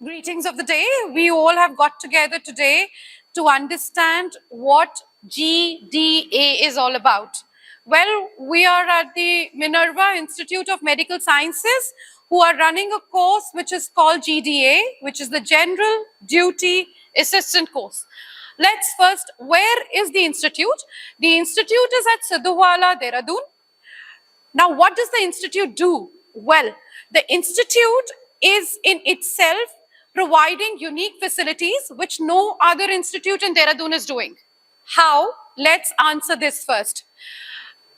Greetings of the day. We all have got together today to understand what GDA is all about. Well, we are at the Minerva Institute of Medical Sciences who are running a course which is called GDA, which is the General Duty Assistant course. Let's first, where is the institute? The institute is at Sidhuwala, Dehradun. Now, what does the institute do? Well, the institute is in itself providing unique facilities which no other institute in Dehradun is doing. How? Let's answer this first.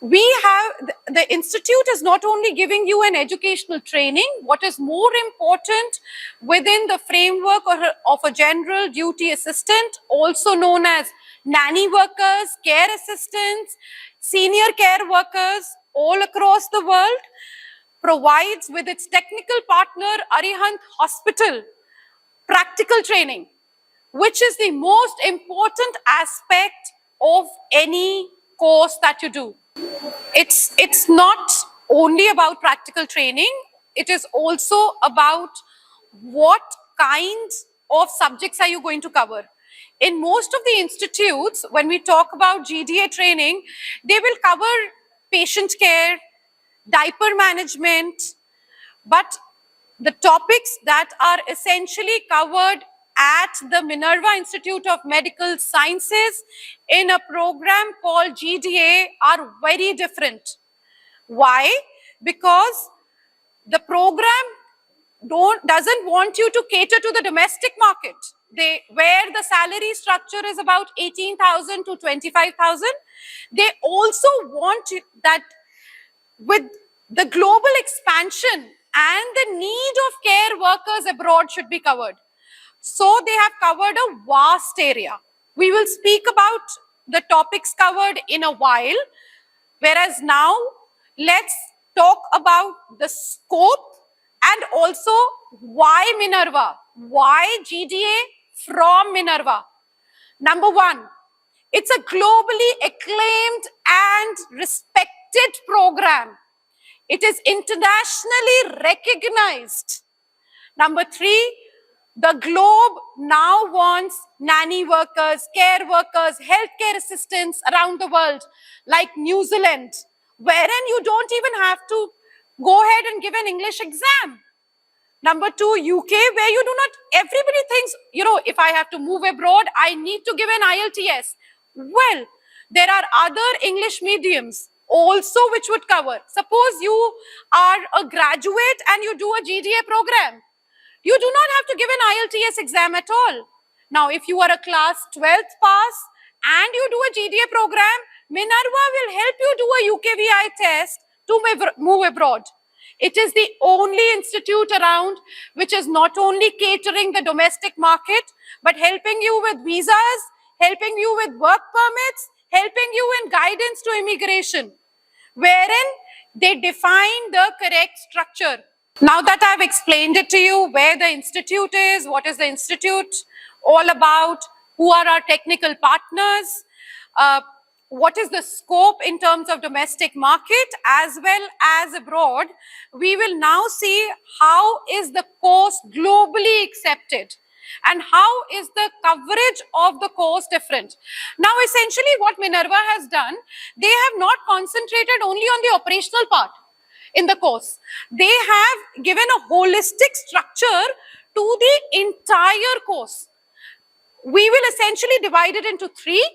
The institute is not only giving you an educational training, what is more important within the framework of a general duty assistant, also known as nanny workers, care assistants, senior care workers all across the world, provides with its technical partner Arihant Hospital practical training, which is the most important aspect of any course that you do. It's not only about practical training, it is also about what kinds of subjects are you going to cover. In most of the institutes, when we talk about GDA training, they will cover patient care, diaper management, but the topics that are essentially covered at the Minerva Institute of Medical Sciences in a program called GDA are very different. Why? Because the program doesn't want you to cater to the domestic market. Where the salary structure is about 18,000 to 25,000, they also want that with the global expansion and the need of care workers abroad should be covered. So they have covered a vast area. We will speak about the topics covered in a while, whereas now let's talk about the scope and also why Minerva, why GDA from Minerva. Number one, it's a globally acclaimed and respected program. It is internationally recognized. Number three, the globe now wants nanny workers, care workers, healthcare assistants around the world, like New Zealand, wherein you don't even have to go ahead and give an English exam. Number two, UK, where you do not, everybody thinks, if I have to move abroad, I need to give an IELTS. Well, there are other English mediums also which would cover. Suppose you are a graduate and you do a GDA program. You do not have to give an IELTS exam at all. Now, if you are a class 12th pass and you do a GDA program, Minerva will help you do a UKVI test to move abroad. It is the only institute around which is not only catering the domestic market, but helping you with visas, helping you with work permits, helping you in guidance to immigration, wherein they define the correct structure. Now that I've explained it to you, where the institute is, what is the institute all about, who are our technical partners, what is the scope in terms of domestic market as well as abroad, we will now see how is the course globally accepted and how is the coverage of the course different. Now, essentially what Minerva has done, they have not concentrated only on the operational part in the course. They have given a holistic structure to the entire course. We will essentially divide it into three.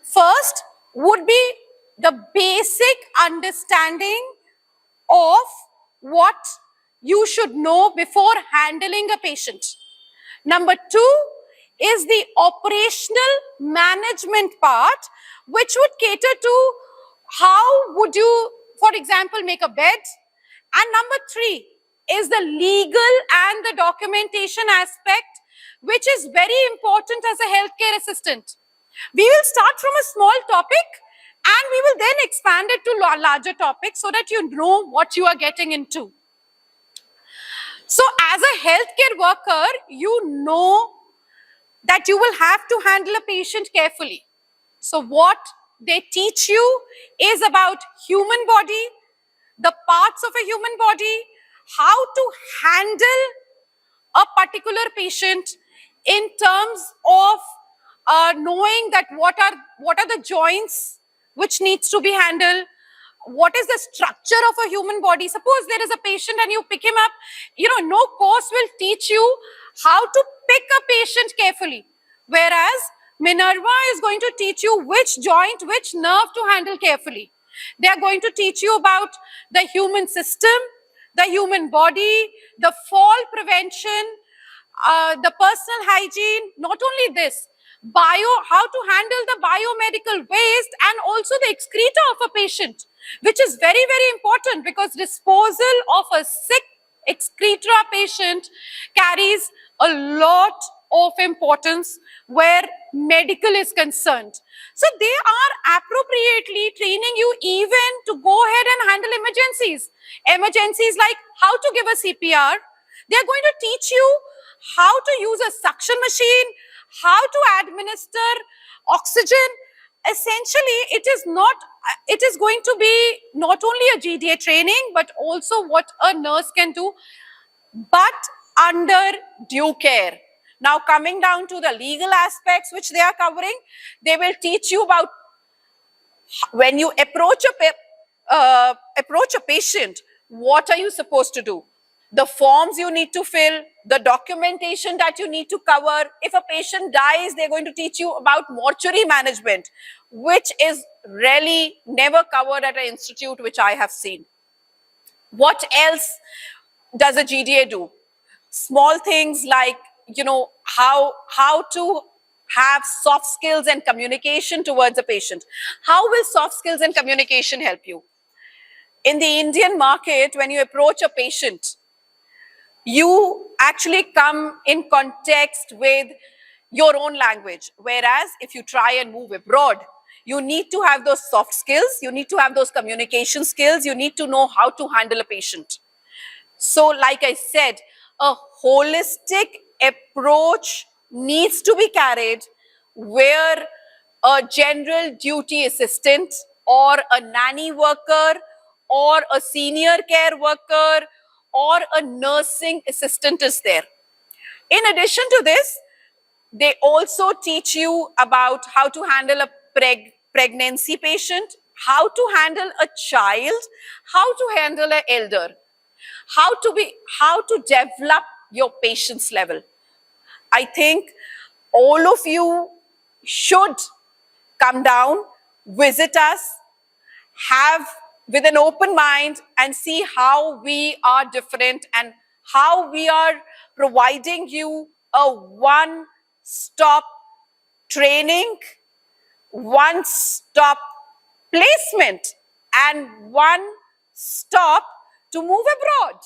First would be the basic understanding of what you should know before handling a patient. Number two is the operational management part, which would cater to how would you, for example, make a bed. And number three is the legal and the documentation aspect, which is very important as a healthcare assistant. We will start from a small topic and we will then expand it to larger topics so that you know what you are getting into. So as a healthcare worker, you know that you will have to handle a patient carefully. So what they teach you is about human body, the parts of a human body, how to handle a particular patient in terms of knowing that what are the joints which needs to be handled, what is the structure of a human body. Suppose there is a patient and you pick him up, no course will teach you how to pick a patient carefully, whereas Minerva is going to teach you which joint, which nerve to handle carefully. They are going to teach you about the human system, the human body, the fall prevention, the personal hygiene. Not only this, how to handle the biomedical waste and also the excreta of a patient, which is very, very important, because disposal of a sick excreta patient carries a lot of importance where medical is concerned. So they are appropriately training you even to go ahead and handle emergencies. Emergencies like how to give a CPR. They are going to teach you how to use a suction machine, how to administer oxygen. Essentially, it is going to be not only a GDA training, but also what a nurse can do, but under due care. Now, coming down to the legal aspects which they are covering, they will teach you about when you approach a patient, what are you supposed to do? The forms you need to fill, the documentation that you need to cover. If a patient dies, they're going to teach you about mortuary management, which is really never covered at an institute which I have seen. What else does a GDA do? Small things like, how to have soft skills and communication towards a patient. How will soft skills and communication help you? In the Indian market, when you approach a patient, you actually come in context with your own language. Whereas if you try and move abroad, you need to have those soft skills, you need to have those communication skills, you need to know how to handle a patient. So like I said, a holistic approach needs to be carried where a general duty assistant or a nanny worker or a senior care worker or a nursing assistant is there. In addition to this, they also teach you about how to handle a pregnancy patient, how to handle a child, how to handle an elder, how to develop your patient's level. I think all of you should come down, visit us, have with an open mind and see how we are different and how we are providing you a one-stop training, one-stop placement, and one stop to move abroad.